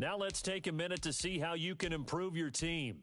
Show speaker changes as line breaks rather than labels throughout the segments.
Now let's take a minute to see how you can improve your team.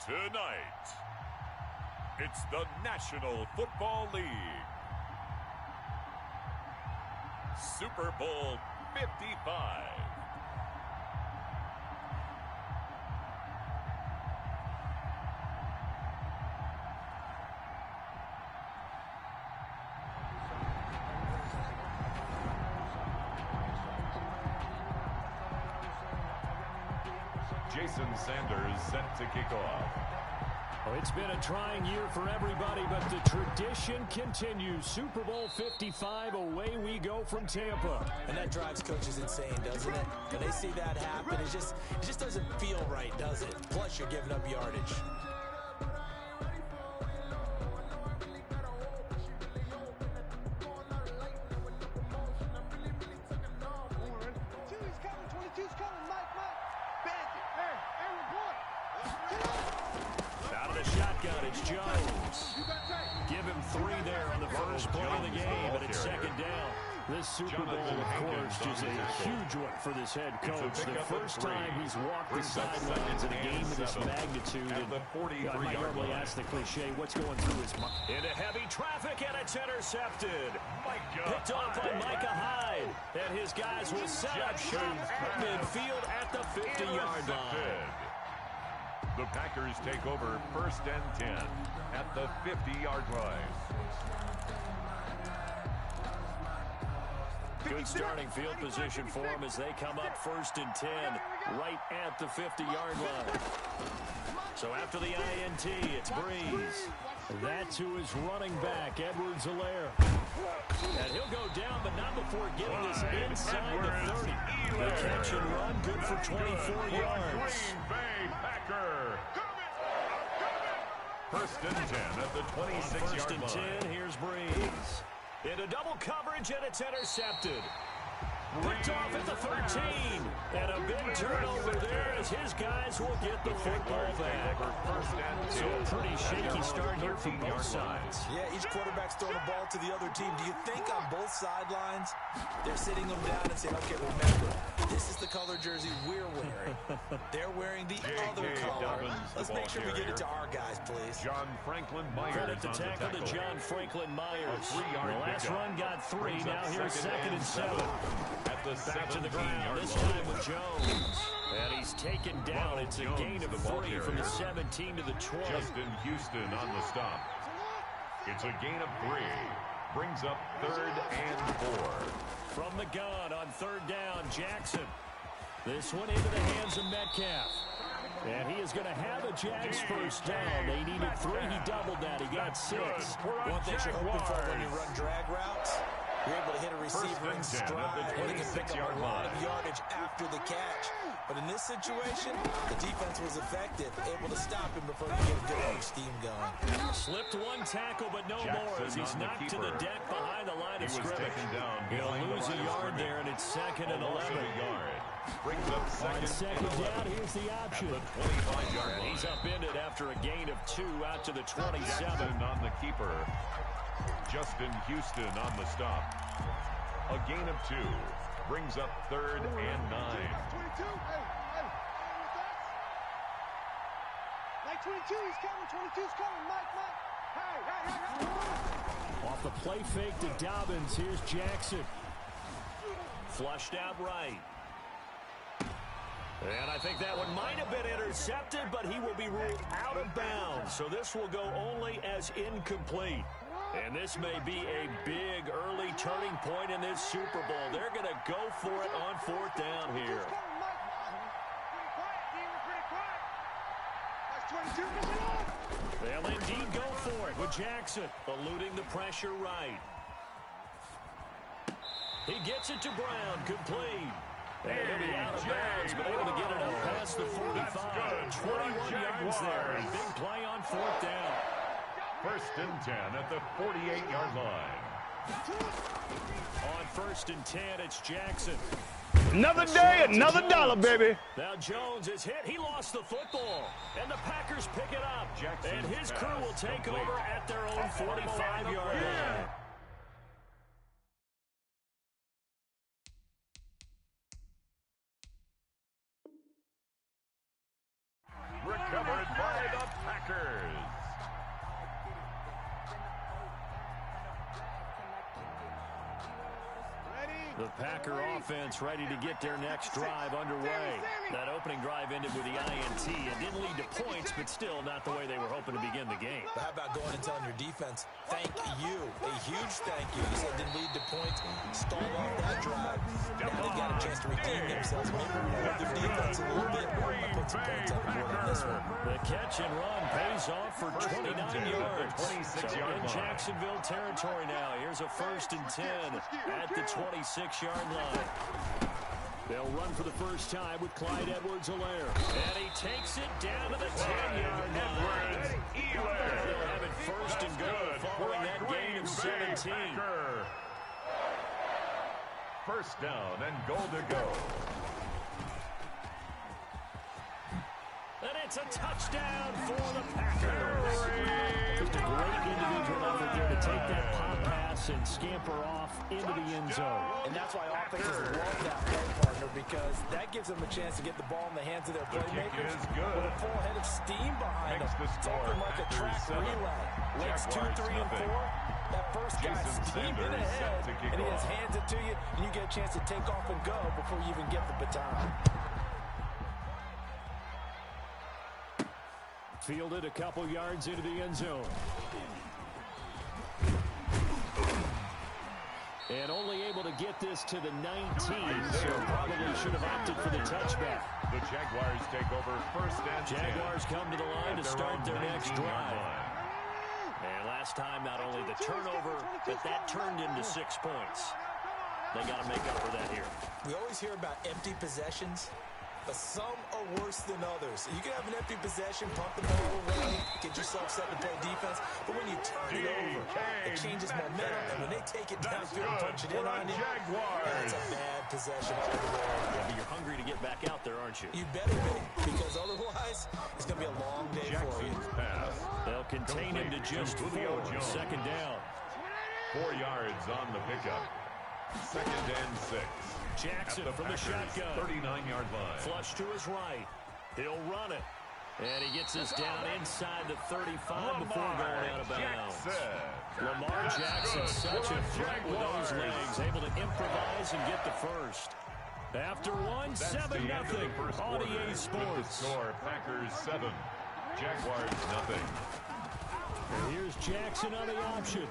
Tonight, it's the National Football League. Super Bowl 55. Jason Sanders set to kick off.
Well, it's been a trying year for everybody, but the tradition continues. Super Bowl 55, away we go from Tampa.
And that drives coaches insane, doesn't it? When they see that happen, it just doesn't feel right, does it? Plus, you're giving up yardage.
Super Bowl, of course, is a huge one for this head coach. The first time he's walked the sidelines in a game of this magnitude. And I might normally ask the cliche, what's going through his mind? Into heavy traffic, and it's intercepted. Picked off by Micah Hyde. And his guys will set up shop at midfield at the 50-yard line.
The Packers take over 1st and 10 at the 50-yard line.
Good starting field position for them as they come up 1st and 10 right at the 50-yard line. So after the INT, it's Breeze. That's who is running back, Edwards-Helaire. And he'll go down, but not before getting this inside the 30. The catch and run, good for 24 yards.
Packer. 1st and 10 at the 26-yard line.
1st and 10, here's Breeze. Into double coverage, and it's intercepted. Picked off at the 13. And a big turnover there as his guys will get the football back. So a pretty shaky start here from both sides.
Yeah, each quarterback's throwing the ball to the other team. Do you think on both sidelines they're sitting them down and saying, okay, remember, this is the color jersey we're wearing. They're wearing the other color. Let's make sure we get it to our guys, please.
John Franklin Myers.
Credit the tackle to John Franklin Myers. The last run got 3. Now here's 2nd and 7. Back to the ground, this time with Jones. And he's taken down. It's a gain of 3 from the 17 to the 20.
Justin Houston on the stop. It's a gain of 3. Brings up 3rd and 4.
From the gun on 3rd down, Jackson. This one into the hands of Metcalf. And he is going to have a Jags first down. They needed 3. He doubled that. He got 6.
One thing you're hoping for when you run drag routes, you're able to hit a receiver in stride, and he can pick up a lot of yardage after the catch. But in this situation, the defense was effective, able to stop him before he could get a good steam going.
Slipped one tackle, but no more as he's knocked to the deck behind the line of scrimmage. He'll lose a yard there, and it's 2nd and 11.
Brings up
second down, here's the option.
At the 25-yard line.
He's upended after a gain of 2 out to the 27.
Jackson on the keeper. Justin Houston on the stop. A gain of 2. Brings up 3rd and 9.
22. Hey. Like 22, he's coming. 22's coming. Mike. Hey.
Off the play fake to Dobbins. Here's Jackson. Flushed out right. And I think that one might have been intercepted, but he will be ruled out of bounds. So this will go only as incomplete. And this may be a big early turning point in this Super Bowl. They're going to go for it on 4th down here. They'll indeed go for it with Jackson, eluding the pressure right. He gets it to Brown, complete. And he'll be out of bounds, but able to get it up past the 45. 21 yards there. Big play on 4th down.
1st and 10 at the 48-yard line.
On 1st and 10, it's Jackson.
Another day, another dollar, baby.
Now Jones is hit. He lost the football. And the Packers pick it up. And his crew will take over at their own 45-yard line.
Recovered by the Packers.
The Packer offense ready to get their next drive underway. That opening drive ended with the INT. It didn't lead to points, but still not the way they were hoping to begin the game.
But how about going and telling your defense, thank you, a huge thank you. You said it didn't lead to points, stalled off that drive. Now they got a chance to redeem themselves, maybe reward their defense a little bit, and put some points on the board on this one.
The catch and run pays off for 29 yards. So in Jacksonville territory now. Here's a 1st and 10 at the 26-yard line. They'll run for the first time with Clyde Edwards-Helaire. And he takes it down to the 10-yard line. They'll have it 1st and good following that gain of 17.
1st down and goal to go.
And it's a touchdown for the Packers. Just a great individual effort there to take that pop pass and scamper off into the end zone.
And that's why offenses love that play partner, because that gives them a chance to get the ball in the hands of their playmakers with a full head of steam behind them. Something like a track relay. Legs 2, 3, and 4. That first guy's steaming ahead, and he just hands it to you, and you get a chance to take off and go before you even get the baton.
Fielded a couple yards into the end zone. And only able to get this to the 19, so probably should have opted for the touchback.
The Jaguars take over 1st and 10.
Jaguars come to the line to start their next drive. And last time, not only the turnover, but that turned into 6 points. They got to make up for that here.
We always hear about empty possessions, but some are worse than others. You can have an empty possession, pump the ball away, get yourself set to play defense, but when you turn it over, it changes momentum, and when they take it downfield and punch it in on you, that's a bad possession all the way.
Yeah, but you're hungry to get back out there, aren't you?
You better be, because otherwise, it's going to be a long day for you.
Pass.
They'll contain him to just 4. 2nd down.
4 yards on the pickup. 2nd and 6.
Jackson from the shotgun.
39-yard line.
Flush to his right. He'll run it. And he gets this down inside the 35 before going out of bounds. Lamar Jackson, such a threat with those legs, able to improvise and get the first. After one, 7-0 on EA Sports.
Score, Packers 7, Jaguars 0.
And here's Jackson on the option.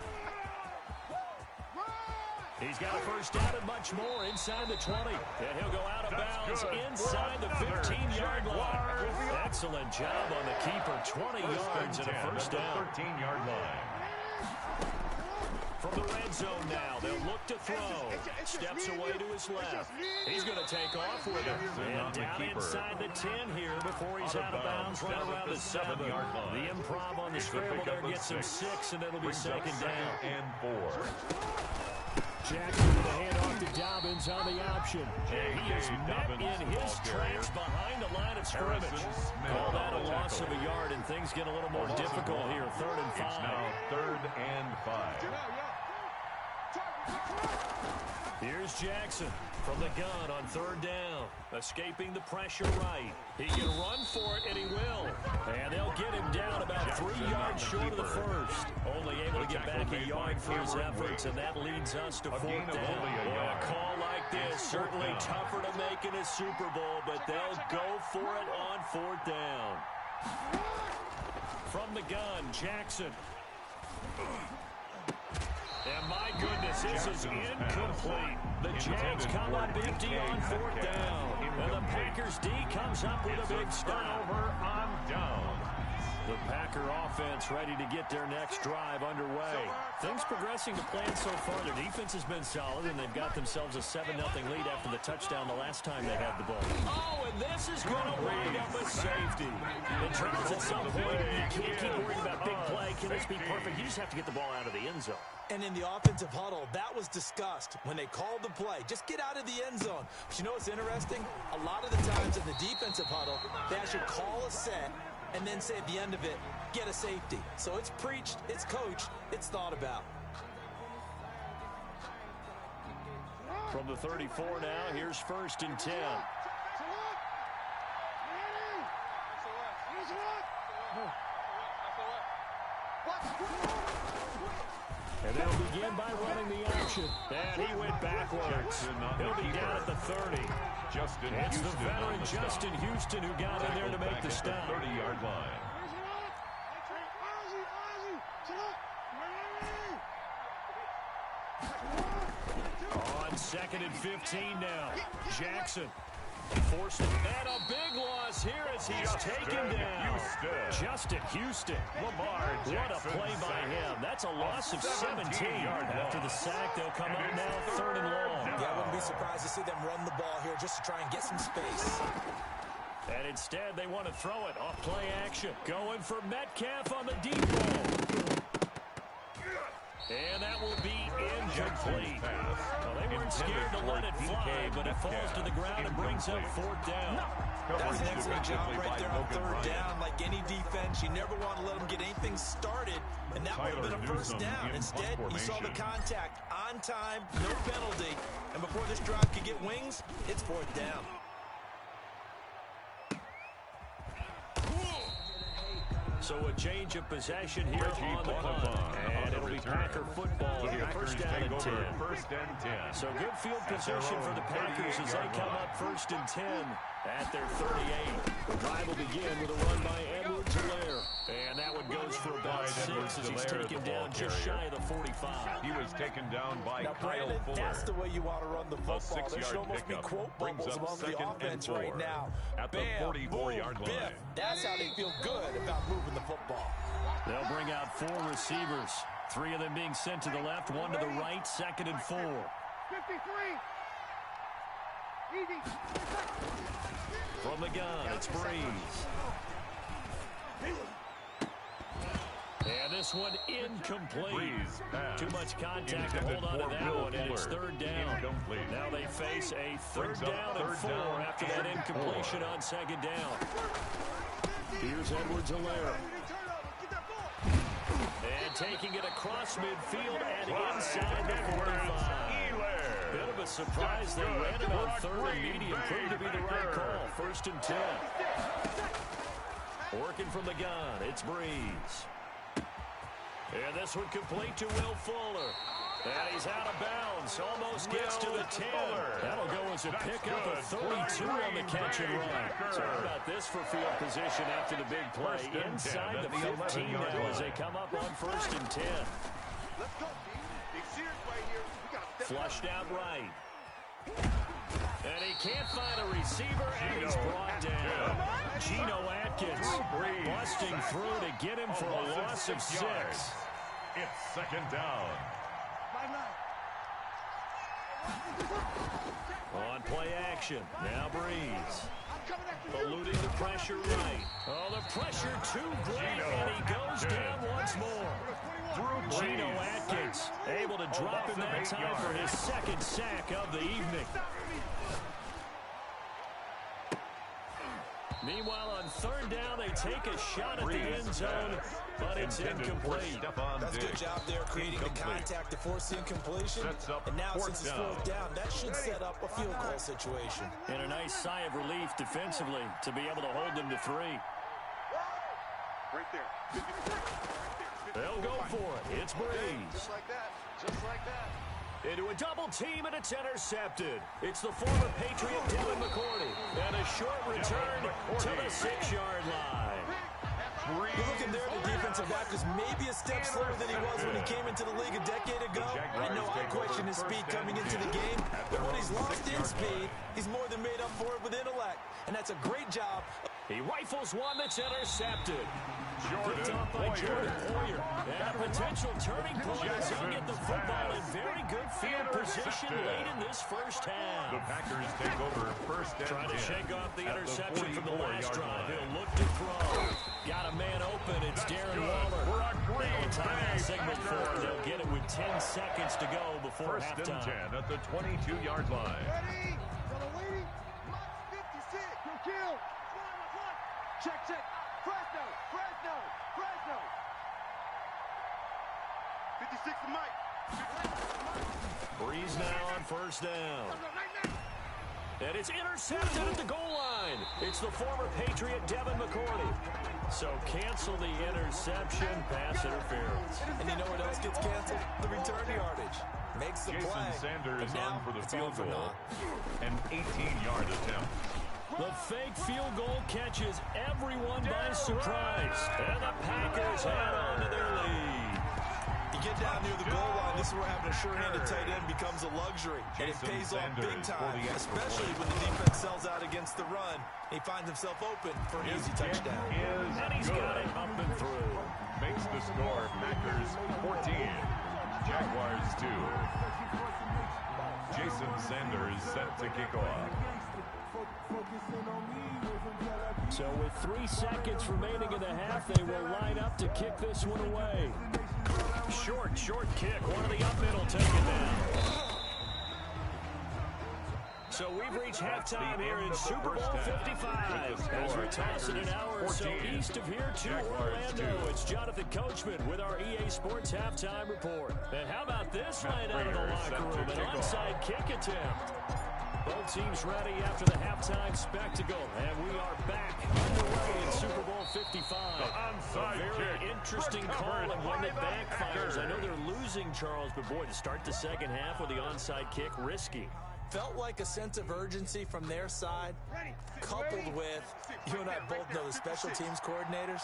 He's got a first down and much more inside the 20. And he'll go out of bounds inside the 15-yard line. Excellent job on the keeper. 20 yards and a first down.
13-yard line.
From the red zone now, they'll look to throw. Steps away to his left. He's going to take off with it. And down inside the 10 here before he's out of bounds, right around the 7-yard line. The improv on the scramble there gets him 6, and it'll be second down.
And 4.
Jackson with a handoff to Dobbins on the option. And he is met in his tracks behind the line of scrimmage. Call that a loss of a yard, and things get a little more difficult here. 3rd and 5.
It's now 3rd and 5.
Here's Jackson from the gun on 3rd down. Escaping the pressure right. He can run for it, and he will. And they'll get him down about 3 yards short of the first. Only able to get back a yard for his efforts, and that leads us to 4th down. A call like this, certainly tougher to make in a Super Bowl, but they'll go for it on 4th down. From the gun, Jackson. And my goodness, this is incomplete. The Jags come up empty on 4th down. And the Packers D comes up with a big stop.
On down.
The Packer offense ready to get their next drive underway. Things progressing to plan so far. Their defense has been solid, and they've got themselves a 7-0 lead after the touchdown the last time they had the ball. Oh, and this is going to wind up with safety. It turns at some point. You can't keep worrying about big play. Can this be perfect? You just have to get the ball out of the end zone.
And in the offensive huddle, that was discussed when they called the play. Just get out of the end zone. But you know what's interesting? A lot of the times in the defensive huddle, they actually call a set and then say at the end of it, get a safety. So it's preached, it's coached, it's thought about.
From the 34 now, here's 1st and 10. And they'll begin by running the option. And he went backwards. He'll be down at the 30. It's the veteran Justin Houston who got in there to make the stop.
30-yard line.
On 2nd and 15 now. Jackson forced it. And a big loss here as he's taken down. Justin Houston. What a play by him. That's a loss of 17. After the sack, they'll come up now 3rd and long.
Yeah, I wouldn't be surprised to see them run the ball here just to try and get some space.
And instead, they want to throw it off play action. Going for Metcalf on the deep ball. And that will be incomplete. Well, they weren't scared to let it fly, but it falls to the ground and brings up 4th down.
That's an excellent job right there on 3rd down. Like any defense, you never want to let them get anything started, and that would have been a first down. Instead, you saw the contact on time, no penalty, and before this drive could get wings, it's 4th down.
So a change of possession here on the punt. And it'll be Packer football here. First down and 10. So good field position for the Packers as they come up 1st and 10 at their 38. The drive will begin with a run by Edwards-Helaire. And that one goes for about 6 as he's taken down just shy of the 45.
He was taken down by
now,
Kyle
Brandon,
Fuller.
That's the way you want to run the football. There should almost be quote bubbles among the offense right now.
At the 44-yard line.
Biff. That's how they feel good about moving the football.
They'll bring out 4 receivers. 3 of them being sent to the left, 1 to the right, 2nd and 4.
53. Easy.
From the gun, it's Breeze. And this one incomplete. Too much contact to hold on to that one, and it's 3rd down. Now they face a 3rd down and 4 after that incompletion on 2nd down. Here's Edwards-Helaire. And taking it across midfield and inside the 45. Bit of a surprise. They ran it on 3rd and medium. Proved to be the right call. 1st and 10. Working from the gun, it's Breeze. And this one complete to Will Fuller. And he's out of bounds. Almost gets to the 10. That'll go as a pickup of 32 on the catch and run. So how about this for field position after the big play? Inside the 15 now as they come up on 1st and 10.
Let's go, team. Big series right here. We got to
Flushed out right. And he can't find a receiver, and he's brought down. Geno Atkins busting through to get him for a loss of 6.
It's second down.
On play action. Now Breeze. Eluding the pressure right. Oh, the pressure too great, and he goes down once more. Geno Atkins able to drop him that time for his second sack of the evening. Meanwhile, on third down, they take a shot at the end zone, but it's incomplete.
That's a good job there, creating the contact to force the incompletion. And now, since it's fourth down, that should set up a field goal situation.
And a nice sigh of relief defensively to be able to hold them to 3.
Right there.
They'll go for it. It's Breeze.
Just like that. Just like that.
Into a double team, and it's intercepted. It's the former Patriot Devin McCourty. And a short return to the 6-yard line.
You're looking there, the defensive back was maybe a step slower than he was when he came into the league a decade ago. I know I questioned his speed coming into the game, but when he's lost in speed, he's more than made up for it with intellect. And that's a great job.
He rifles one that's intercepted. Picked up by Jordan Poyer. And a potential turning point as he'll get the football in very good field position late in this first half.
The Packers take over first and 10.
Trying to shake off the interception from the last drive. He'll look to throw. Got a man open. It's Darren Waller. And timeout signal for it. They'll get it with 10 seconds to go before
halftime. First and 10 at the 22-yard line.
Ready? Lady. 56. Go kill. Check, check. Fresno, Fresno, Fresno. 56 to Mike.
Breeze now on first down. And it's intercepted at the goal line. It's the former Patriot Devin McCourty. So cancel the interception, pass interference.
And you know what else gets canceled? The return yardage. Makes the
Jason
play.
Sanders on for the field goal. An 18-yard attempt.
The fake field goal catches everyone by surprise. And the Packers head on to their lead.
You get down near the goal line, this is where having a sure-handed tight end becomes a luxury. And it pays off big time, especially when the defense sells out against the run. He finds himself open for an easy touchdown.
And he's got it up and through.
Makes the score Packers 14, Jaguars 2. Jason Sanders set to kick off.
So with 3 seconds remaining in the half, they will line up to kick this one away. Short kick. One of the up middle take it down. So we've reached halftime here in Super Bowl 55. As we toss it an hour or so east of here to Orlando, it's Jonathan Coachman with our EA Sports Halftime Report. And how about this right out of the locker room? An onside kick attempt. Both teams ready after the halftime spectacle, and we are back underway in Super Bowl 55. A very interesting call and one that backfires. I know they're losing, Charles, but boy, to start the second half with the onside kick, risky.
Felt like a sense of urgency from their side, coupled with, you and I both know the special teams coordinators.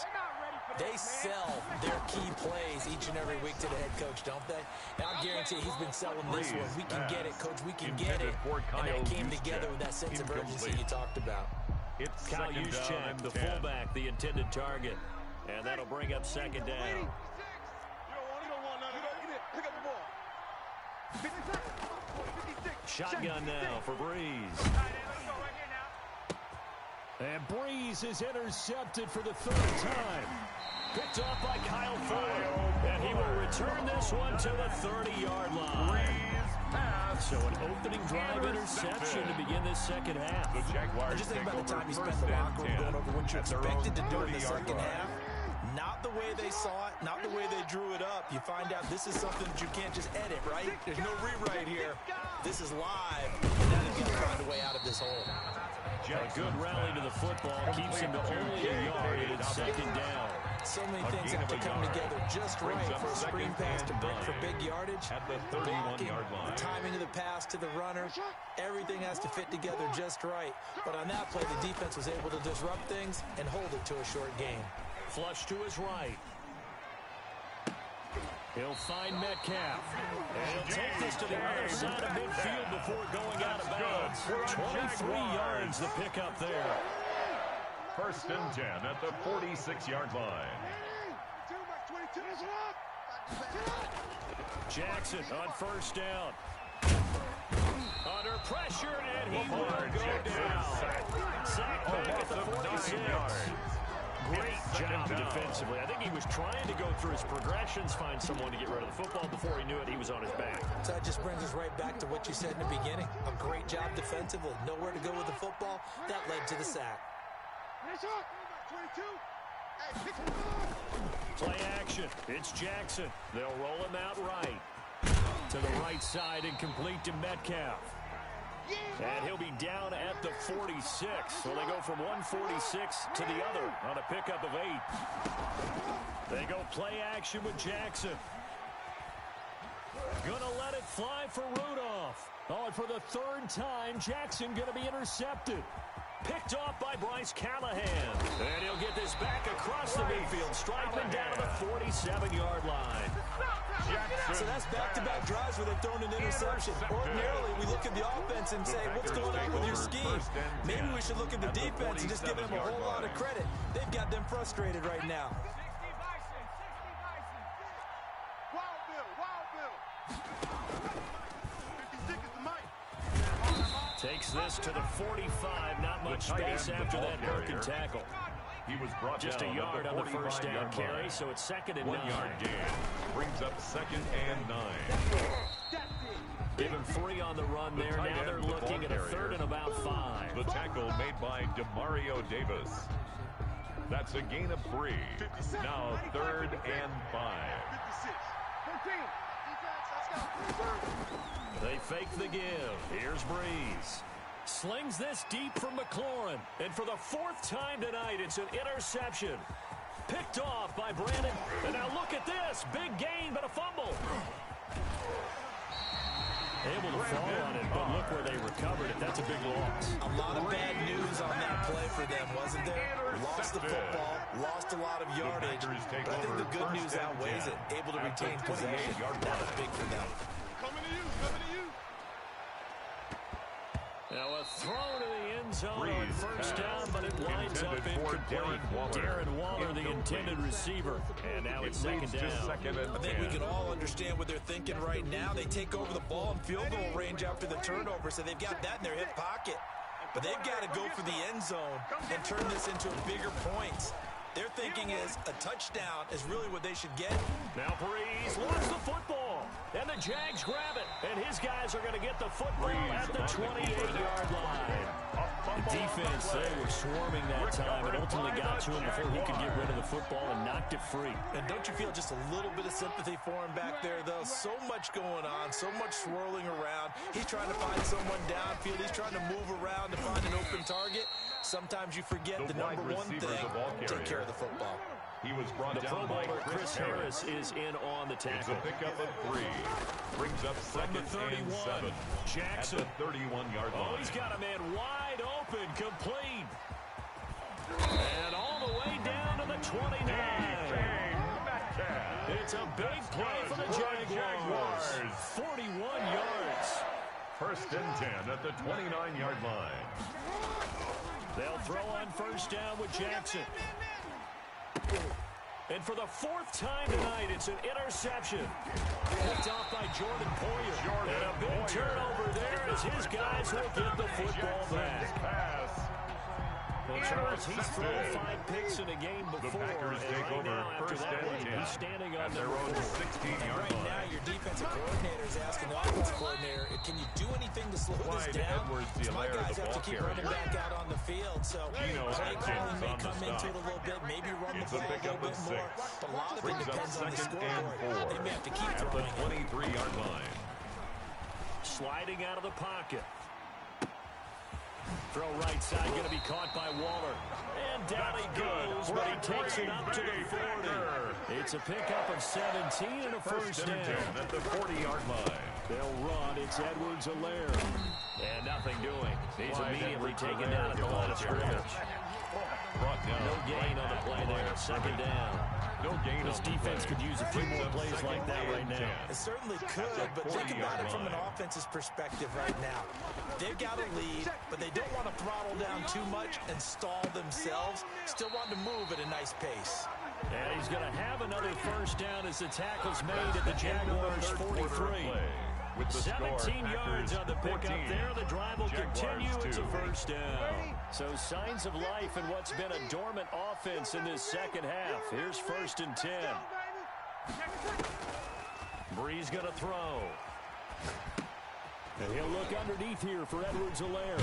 They sell their key plays each and every week to the head coach, don't they? And I guarantee he's been selling this one. We can get it, coach. We can get it. And that came together with that sense of urgency you talked about.
It's
Kyle Juszczyk, the fullback, the intended target. And that'll bring up second down.
You don't want none of that. Pick up the ball. 56.
Shotgun now for Breeze. And Breeze is intercepted for the 3rd time. Picked off by Kyle Ford. And he will return this one to the 30-yard line. So an opening drive interception to begin this second half.
The Jaguars
just think about the time he spent in the locker room going over what you expected to do in the second half. Not the way they saw it, not the way they drew it up. You find out this is something that you can't just edit, right? There's no rewrite here. This is live. Now they've got to find a way out of this hole.
A good rally to the football keeps him to only a yard, and it's second down.
So many things have to come together just right for a screen pass to break for big yardage.
At the 31-yard line.
The timing of the pass to the runner, everything has to fit together just right. But on that play, the defense was able to disrupt things and hold it to a short game.
Flush to his right. He'll find Metcalf. And he'll take this to the other side of midfield before going out of bounds. 23 yards the pickup there.
First and 10 at the 46-yard line.
Jackson on first down. Under pressure, and he will go down. Sack back at the 46. Great job defensively. I think he was trying to go through his progressions, find someone to get rid of the football. Before he knew it, he was on his back.
So that just brings us right back to what you said in the beginning. A great job defensively. Nowhere to go with the football. That led to the sack.
Play action. It's Jackson. They'll roll him out right. To the right side and complete to Metcalf. And he'll be down at the 46. So they go from 146 to the other on a pickup of 8. They go play action with Jackson. Gonna let it fly for Rudolph. Oh, and for the third time, Jackson gonna be intercepted. Picked off by Bryce Callahan. And he'll get this back across the midfield, striping down to the 47-yard line.
So that's back-to-back drives where they've thrown an interception. Ordinarily, we look at the offense and say, what's going on with your scheme? Maybe we should look at the defense and just give them a whole lot of credit. They've got them frustrated right now.
Takes this to the 45. Not much space after that broken tackle.
He was brought
just a yard on the first down carry, so it's second and 9.
1 yard gain brings up second and 9.
Give him 3 on the run there. Now they're looking at a third and about 5.
The tackle made by Demario Davis. That's a gain of 3. Now third and 5.
They fake the give. Here's Breeze. Slings this deep from McLaurin. And for the 4th time tonight, it's an interception. Picked off by Brandon. And now look at this. Big gain, but a fumble. Able to fall on it, but look where they recovered it. That's a big loss.
A lot of bad news on that play for them, wasn't there? Lost the football, lost a lot of yardage. But I think the good news outweighs it. Able to retain possession. That was big for them.
Coming to you, coming to you.
Now a throw to the end zone on first down, but it winds up incomplete. Darren Waller, the intended receiver. And now it's second down.
I think we can all understand what they're thinking right now. They take over the ball in field goal range after the turnover, so they've got that in their hip pocket. But they've got to go for the end zone and turn this into bigger points. Their thinking is a touchdown is really what they should get.
Now Breeze lost the football, and the Jags grab it, and his guys are going to get the football at the 28-yard line. The defense, they were swarming that time and ultimately got to him before he could get rid of the football and knocked it free.
And don't you feel just a little bit of sympathy for him back there, though? So much going on, so much swirling around. He's trying to find someone downfield. He's trying to move around to find an open target. Sometimes you forget the number one thing, take care of the football.
He was brought
the
down
Pro
by
Bowler Chris Harris is in on the tackle.
It's a pickup of 3. Brings up second and 7.
Jackson.
At the 31-yard line.
Oh, he's got a man wide open, complete. And all the way down to the 29. It's a big play for the Jaguars. 41 yards.
First and 10 at the 29-yard line.
They'll throw on first down with Jackson. And for the 4th time tonight, it's an interception. Picked off by Jordan Poyer. And a big turnover there as his guys will get the football back. Well, Charles, he's thrown 5 picks in a game before.
The Packers take
right
over
now, after
first
that
and
one,
10
he's standing on
their own 16-yard
right
line.
Now, your defensive coordinator is asking the offensive coordinator, can you do anything to slow this down? My guys have to keep running back out on the field. So play calling may come into it a little bit, maybe run the ball a little bit more. But a lot of it depends on the scoreboard. They may have to keep throwing
at the 23-yard line.
Sliding out of the pocket. Throw right side, going to be caught by Waller. And down he goes, but he takes it up to the 40. It's a pickup of 17 and a first down.
At the 40-yard line.
They'll run. It's Edwards-Helaire. And nothing doing. He's immediately taken down at the line of scrimmage.
brought down.
No gain on the play there. Second down.
No gain.
This defense could use a few more plays like that right now.
It certainly could, but think about it from an offense's perspective right now. They've got a lead, but they don't want to throttle down too much and stall themselves. Still want to move at a nice pace.
And he's going to have another first down as the tackle's made at the Jaguars' 43. 17 yards on the pickup there. The drive will continue. It's a first down. So signs of life in what's been a dormant offense in this second half. Here's 1st and 10. Bree's going to throw. And he'll look underneath here for Edwards-Helaire.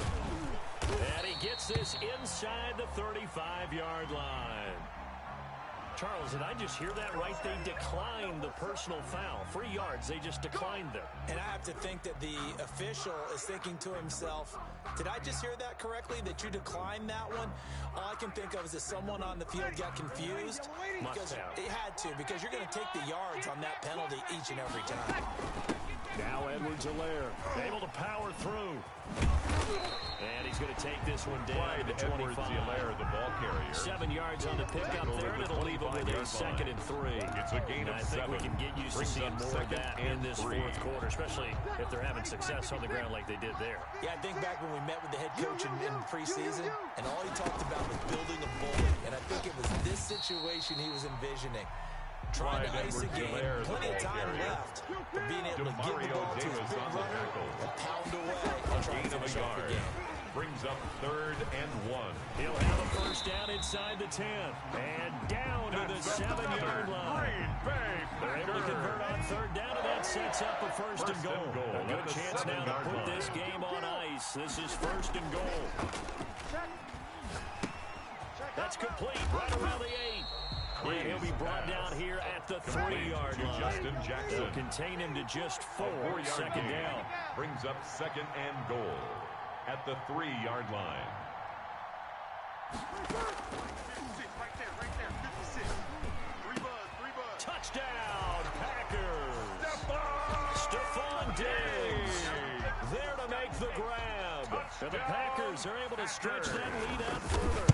And he gets this inside the 35-yard line. Charles, did I just hear that right? They declined the personal foul. 3 yards, they just declined them.
And I have to think that the official is thinking to himself, did I just hear that correctly, that you declined that one? All I can think of is that someone on the field got confused. Because it had to, because you're going to take the yards on that penalty each and every time.
Now Edwards-Helaire able to power through. And he's going to take this one down to 25.
Edwards-Helaire, the ball carrier.
7 yards on the pickup there, and it'll leave him with a 2nd and 3.
It's a gain of 7.
I think we can get used to seeing more of that in this fourth quarter, especially if they're having success on the ground like they did there.
Yeah, I think back when we met with the head coach in preseason, and all he talked about was building a bully. And I think it was this situation he was envisioning. Trying to ice a game, plenty of time left, but being able to get the ball to his big runner and pound away and try to finish off the game.
Brings up 3rd and 1.
He'll have a first down inside the 10. And down to the 7-yard line. They're able to convert on 3rd down, and that sets up a first and goal. A good chance now to put this game on ice. This is 1st and goal. That's complete right around the 8. And he'll be brought down here at the 3-yard line.
Justin Jackson.
They'll contain him to just 4. 2nd down.
Brings up 2nd and goal at the 3-yard line.
Touchdown, Packers. Stephon Diggs there to make the grab. And the Packers are able to stretch that lead out further.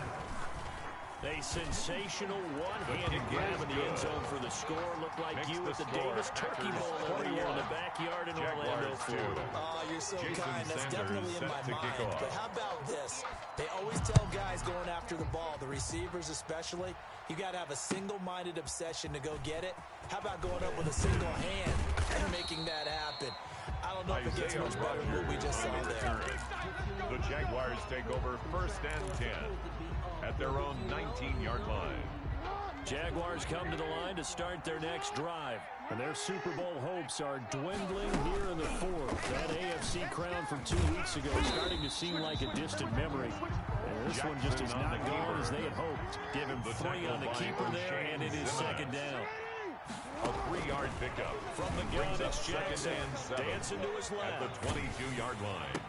A sensational one-handed grab in the end zone for the score. Looked like you at the Davis Turkey Bowl every year in the backyard in Orlando, Florida.
Oh, you're so kind. That's definitely in my mind. But how about this? They always tell guys going after the ball, the receivers especially, you got to have a single-minded obsession to go get it. How about going up with a single hand and making that happen? I don't know if it gets much better than what we just saw there.
The Jaguars take over 1st and 10 at their own 19-yard line.
Jaguars come to the line to start their next drive. And their Super Bowl hopes are dwindling here in the 4th. That AFC crown from 2 weeks ago is starting to seem like a distant memory. And this one just is not going as they had hoped. Give him 3 on the keeper there, and it is 2nd down.
A 3-yard pickup.
From the gun, it's Jackson. Dancing to his left.
At the 22-yard line.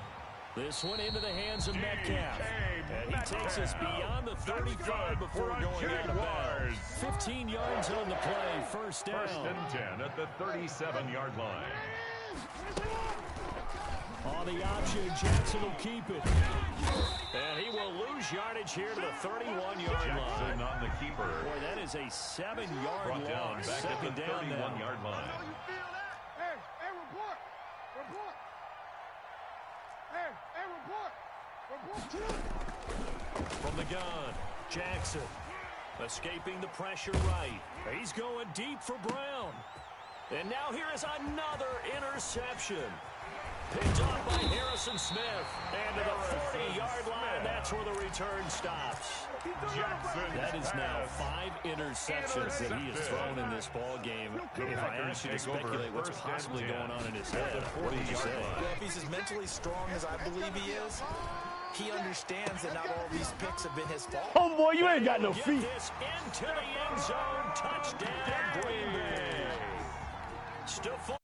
This one into the hands of Metcalf. And he takes us beyond the 35 before going out of bounds. 15 yards on the play. First down.
1st and 10 at the 37-yard line.
On the option, Jackson will keep it. And he will lose yardage here to the 31-yard line.
Jackson on the keeper.
Boy, that is a 7-yard
Brought down
loss.
back at the 31-yard line.
Hey, report. Report. Hey, report.
From the gun, Jackson escaping the pressure right. He's going deep for Brown. And now here is another interception. Picked off by Harrison Smith. And to the 40-yard line, that's where the return stops. That is now 5 interceptions that he has thrown in this ball game. If I ask you to speculate what's possibly going on in his head, what would you say?
Well, if he's as mentally strong as I believe he is, he understands that not all these picks have been his fault.
Oh, boy, you ain't got no feet.
Get this into the end zone. Touchdown, Green Bay. Stephon